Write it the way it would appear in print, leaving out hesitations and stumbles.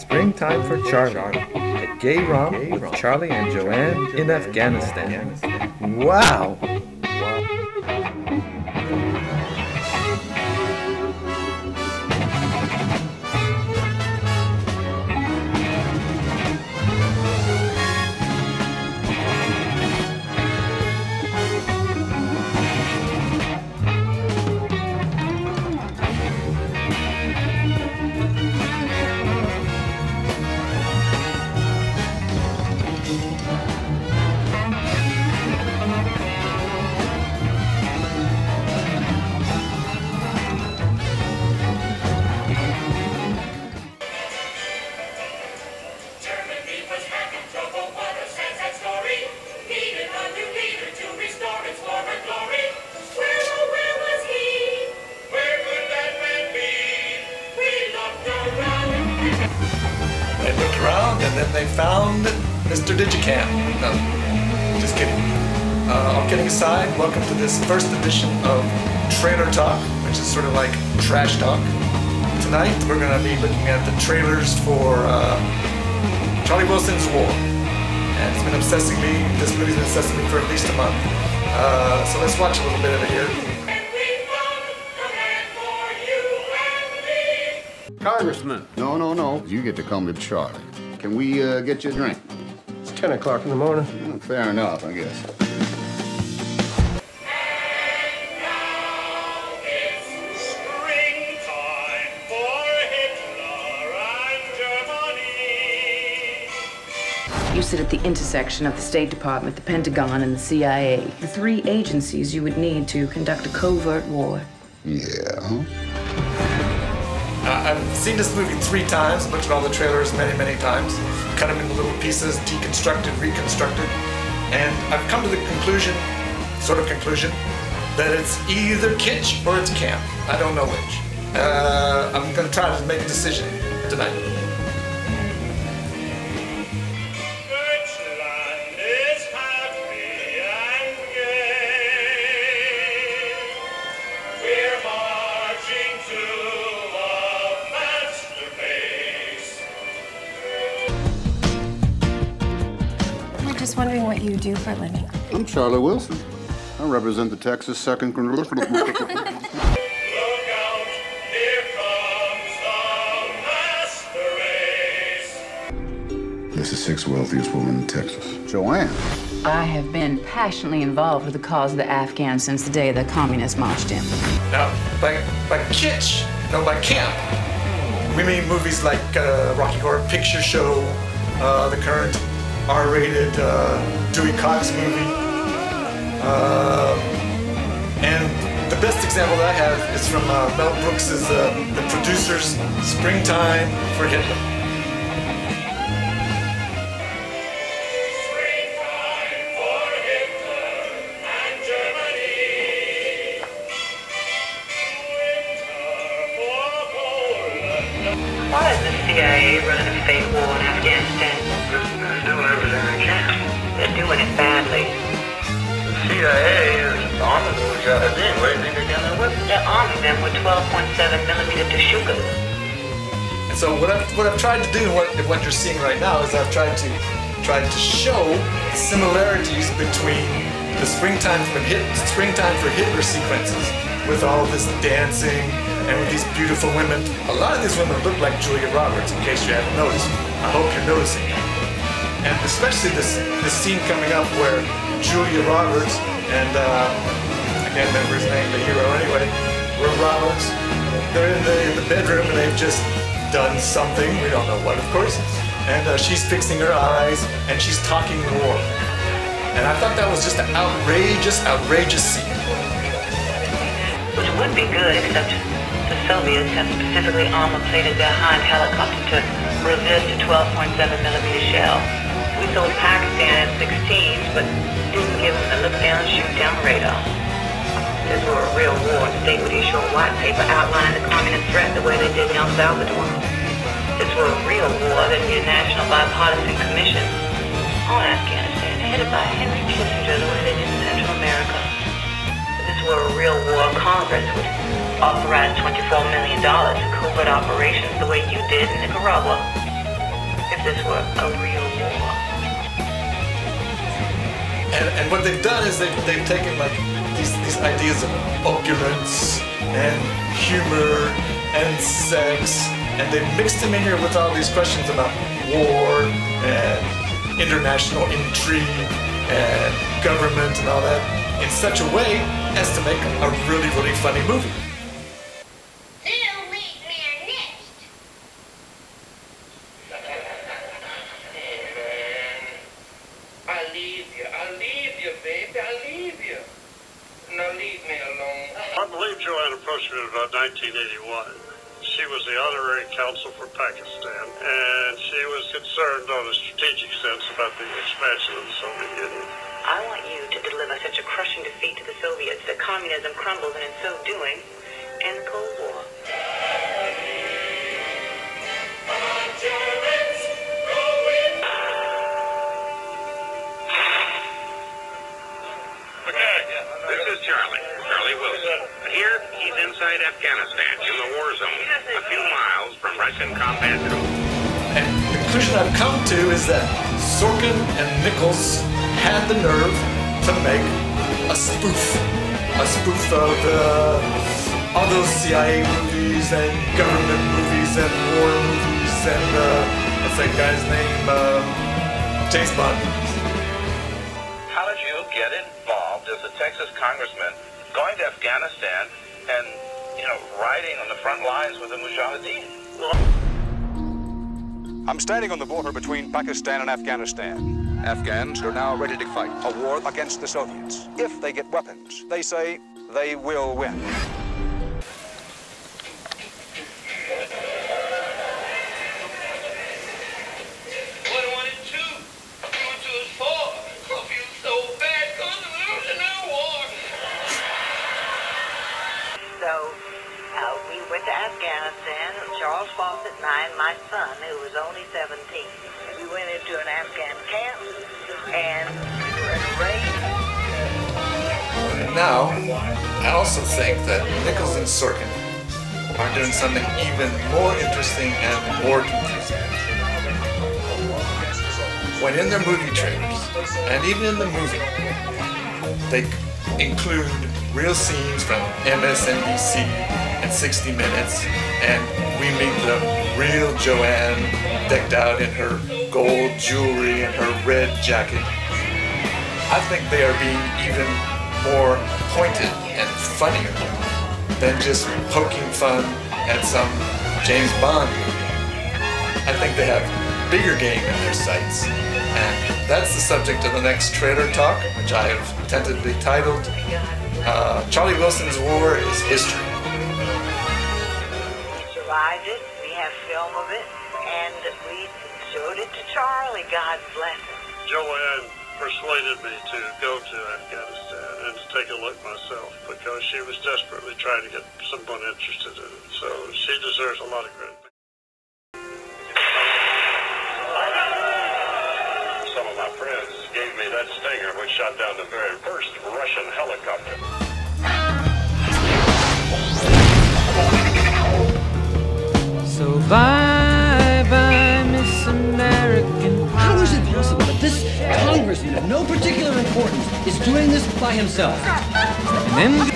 Springtime for Charlie, a gay romp with Charlie and Joanne in Afghanistan. Wow! They looked around and then they found Mr. digiKam. No, just kidding. All kidding aside, welcome to this first edition of Trailer Talk, which is sort of like trash talk. Tonight we're going to be looking at the trailers for Charlie Wilson's War. And it's been obsessing me, this movie's been obsessing me for at least a month. So let's watch a little bit of it here. Congressman. No. You get to call me Charlie. Can we get you a drink? It's 10 o'clock in the morning. Fair enough, I guess. You sit at the intersection of the State Department, the Pentagon, and the CIA. The three agencies you would need to conduct a covert war. Yeah. I've seen this movie 3 times, looked at all the trailers many times, cut them into little pieces, deconstructed, reconstructed, and I've come to the conclusion, that it's either kitsch or it's camp. I don't know which. I'm going to try to make a decision tonight. Just wondering what you do for a living. I'm Charlie Wilson. I represent the Texas 2nd Congressional. Look out, here comes the master race. This is the 6th wealthiest woman in Texas. Joanna. I have been passionately involved with the cause of the Afghans since the day the communists marched in. Now, by kitsch, no, by camp, we mean movies like Rocky Horror Picture Show, the current R-rated Dewey Cox movie, and the best example that I have is from Mel Brooks's The Producer's Springtime for Hitler. Springtime for Hitler and Germany. Winter for Poland. Why is the CIA running a fake war in Afghanistan? Doing everything they can. They're doing it badly. The CIA is arming those guys anyway. Think they're getting away with it? They're arming them with 12.7mm Dashukas. And so what I've tried to do, what you're seeing right now, is I've tried to show similarities between the Springtime for Hitler sequences with all this dancing and with these beautiful women. A lot of these women look like Julia Roberts, in case you haven't noticed. I hope you're noticing that. And especially this scene coming up where Julia Roberts and I can't remember his name, the hero anyway, Will Roberts, they're in the bedroom and they've just done something, we don't know what of course, and she's fixing her eyes and she's talking war. And I thought that was just an outrageous scene. Which would be good, except the Soviets have specifically armor-plated their hind helicopter to resist a 12.7mm shell. We sold Pakistan F-16s, but didn't give them the look-down, shoot-down radar. If this were a real war, the state would issue a white paper outlining the communist threat the way they did in El Salvador. If this were a real war, there'd be a national bipartisan commission on Afghanistan, headed by Henry Kissinger the way they did in Central America. If this were a real war, Congress would authorize $24 million in covert operations the way you did in Nicaragua. if this were a real war. And what they've done is they've taken like these ideas of opulence and humor and sex, and they've mixed them in here with all these questions about war and international intrigue and government and all that in such a way as to make a really, really funny movie. I believe Joanna approached me in about 1981. She was the honorary counsel for Pakistan, and she was concerned on a strategic sense about the expansion of the Soviet Union. I want you to deliver such a crushing defeat to the Soviets that communism crumbles, and in so doing, end the Cold War. This is Charlie Wilson. Here, he's inside Afghanistan, in the war zone, a few miles from Russian combat troops. And the conclusion I've come to is that Sorkin and Nichols had the nerve to make a spoof of all those CIA movies and government movies and war movies and what's that guy's name? James Bond movies. How did you get involved as a Texas congressman, going to Afghanistan and, riding on the front lines with the Mujahideen? I'm standing on the border between Pakistan and Afghanistan. Afghans are now ready to fight a war against the Soviets. If they get weapons, they say they will win. Afghanistan, Charles Fawcett and I and my son, who was only 17. We went into an Afghan camp, and we were in a raid. And now, I also think that Nichols and Sorkin are doing something even more interesting and more confusing. When in their movie trailers, and even in the movie, they include real scenes from MSNBC and 60 Minutes, and we meet the real Joanne decked out in her gold jewelry and her red jacket. I think they are being even more pointed and funnier than just poking fun at some James Bond movie. I think they have bigger game in their sights, and that's the subject of the next trailer talk, which I have tentatively titled Charlie Wilson's War is History. Survived it, we have film of it, and we showed it to Charlie, God bless him. Joanne persuaded me to go to Afghanistan and to take a look myself because she was desperately trying to get someone interested in it. So she deserves a lot of credit. Some of my friends gave me that Stinger which shot down the very first Russian helicopter. So bye-bye, Miss American. How is it possible that this congressman of no particular importance is doing this by himself? And then